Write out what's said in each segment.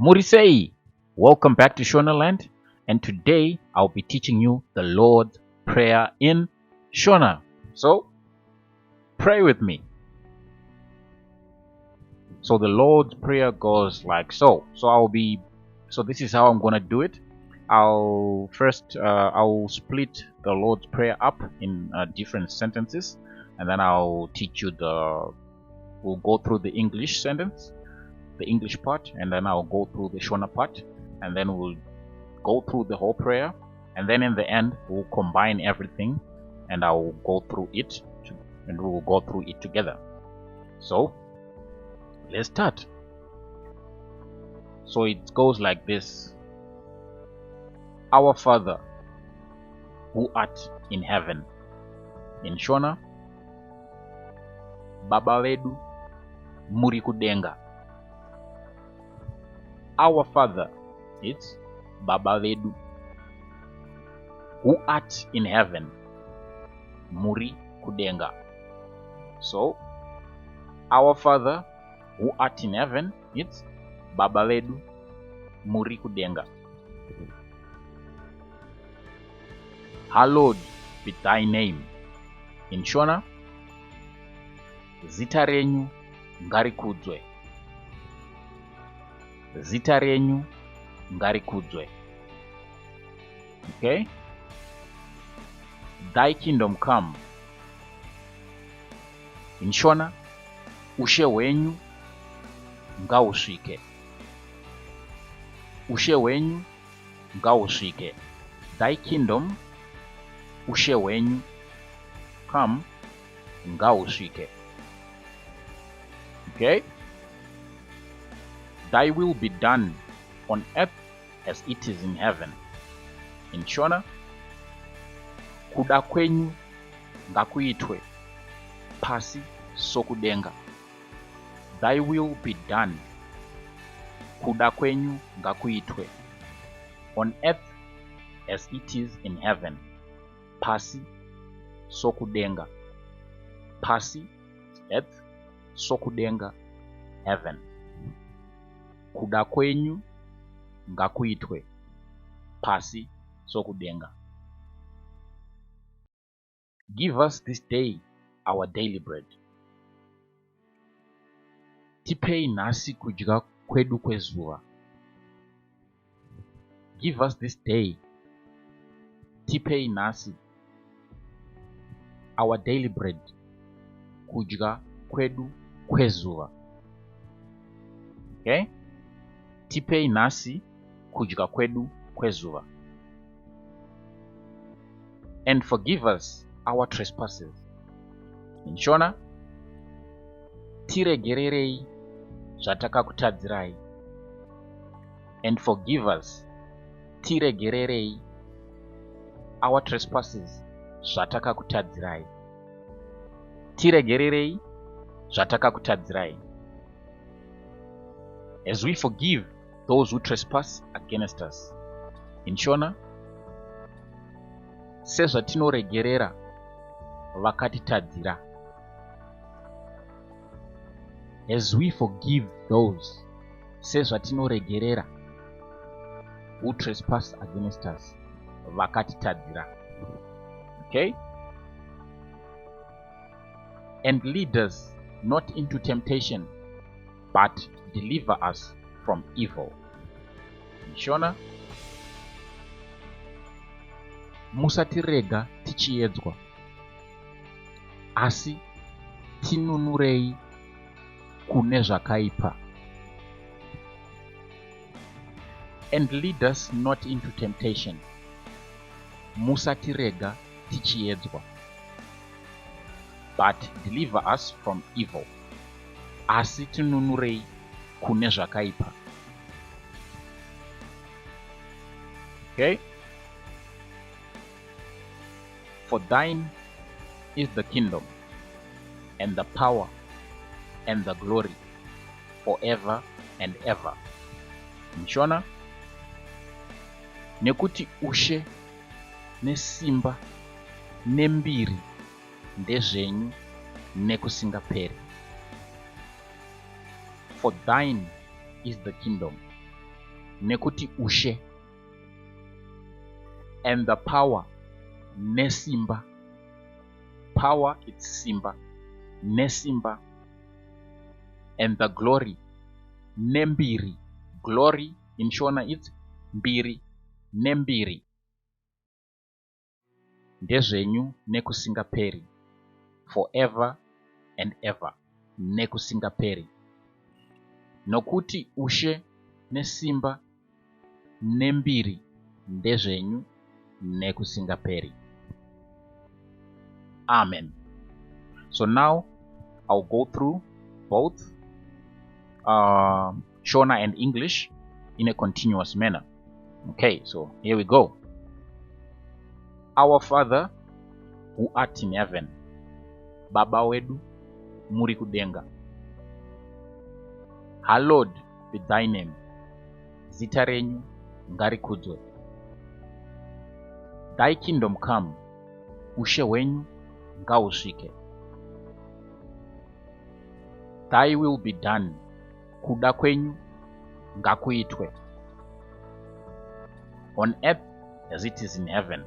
Murisei, welcome back to Shona land, and today I'll be teaching you the Lord's Prayer in Shona. So, pray with me. So the Lord's Prayer goes like so. So this is how I'm gonna do it. I'll split the Lord's Prayer up in different sentences, and then I'll teach you we'll go through the English sentence, the English part, and then I'll go through the Shona part, and then we'll go through the whole prayer, and then in the end we'll combine everything, and I'll go through it, and we will go through it together. So let's start. So it goes like this: Our Father, who art in heaven. In Shona, Baba wedu muri kudenga. Our Father, it's Baba wedu, who art in heaven, muri kudenga. So, our Father, who art in heaven, it's Baba wedu, muri kudenga. Hallowed be thy name. In Shona, zita renyu ngarikudzwe. Zita renyu ngarikudzwe. Okay? Thy kingdom come. In Shona, ushe wenyu ngausvike. Ushe wenyu ngausvike. Thy kingdom, ushe wenyu, come, ngausvike. Okay? Thy will be done on earth as it is in heaven. In Shona, kuda kwenyu ngakuitwe pasi sokudenga. Thy will be done. Kuda kwenyu ngakuitwe on earth as it is in heaven. Pasi sokudenga. Pasi, earth, sokudenga, heaven. Kuda kwenyu ngakuitwe pasi sokudenga. Give us this day our daily bread. Tipei nasi kudya kwedu kwezuva. Give us this day. Tipei nasi our daily bread. Kudya kwedu kwezuva. Okay? Tipei nasi kudya kwedu kwezuva. And forgive us our trespasses. In Shona, tiregererei zvatakakutadzirai. And forgive us, tiregererei our trespasses zvatakakutadzirai. Tiregererei zvatakakutadzirai. As we forgive those who trespass against us. In Shona, sezvatinoregerera vakatitadzira. As we forgive those, sezvatinoregerera who trespass against us, vakatitadzira. Okay? And lead us not into temptation, but deliver us from evil. Shona, musatirega tichiedzwa, asi tinunurei kune zvakaipa. And lead us not into temptation. Musatirega tichiedzwa, but deliver us from evil. Asi tinunurei kune zvakaipa. Okay? For thine is the kingdom, and the power, and the glory, forever and ever. Shona, nekuti ushe, nesimba, nembiri, ndezvenyu, nekusingaperi. For thine is the kingdom, nekuti ushe, and the power, nesimba. Power, it's simba, nesimba, and the glory, nembiri. Glory in Shona it's mbiri, nembiri. Ndezvenyu nekusingaperi, forever and ever, nekusingaperi. Nokuti ushe nesimba nembiri ndezvenyu nekusingaperi. Amen. So now I'll go through both Shona and English in a continuous manner. Okay, so here we go. Our Father who art in heaven, Baba wedu muri kudenga. Hallowed be thy name. Zita renyu ngarikudzwe. Thy kingdom come. Ushe wenyu ngausvike. Thy will be done. Kuda kwenyu ngakuitwe. On earth as it is in heaven.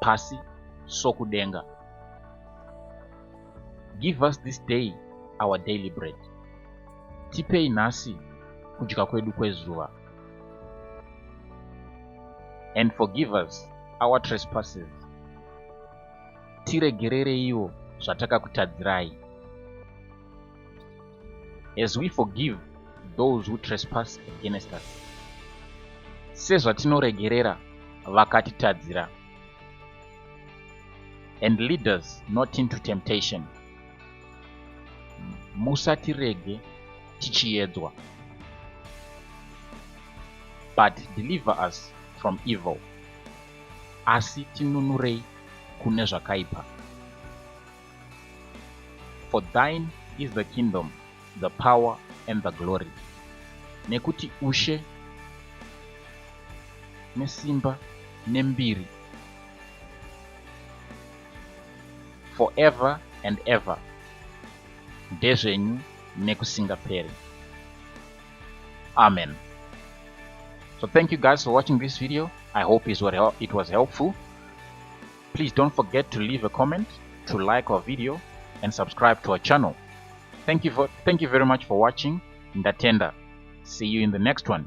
Pasi sokudenga. Give us this day our daily bread. Tipei nasi kudya kwedu kwezuva. And forgive us our trespasses. Tiregerere iwo zvatakakutadzirai. As we forgive those who trespass against us. Sezvatinoregerera vakatitadzira. And lead us not into temptation. Musatirege tichiedzwa. But deliver us from evil. Asi tinunurei kune zvakaipa. For thine is the kingdom, the power and the glory. Nekuti ushe, nesimba, nembiri. Forever and ever. Ndezvenyu nekusingaperi. Amen. So thank you guys for watching this video. I hope it was helpful. Please don't forget to leave a comment, to like our video, and subscribe to our channel. Thank you very much for watching. Ndatenda. See you in the next one.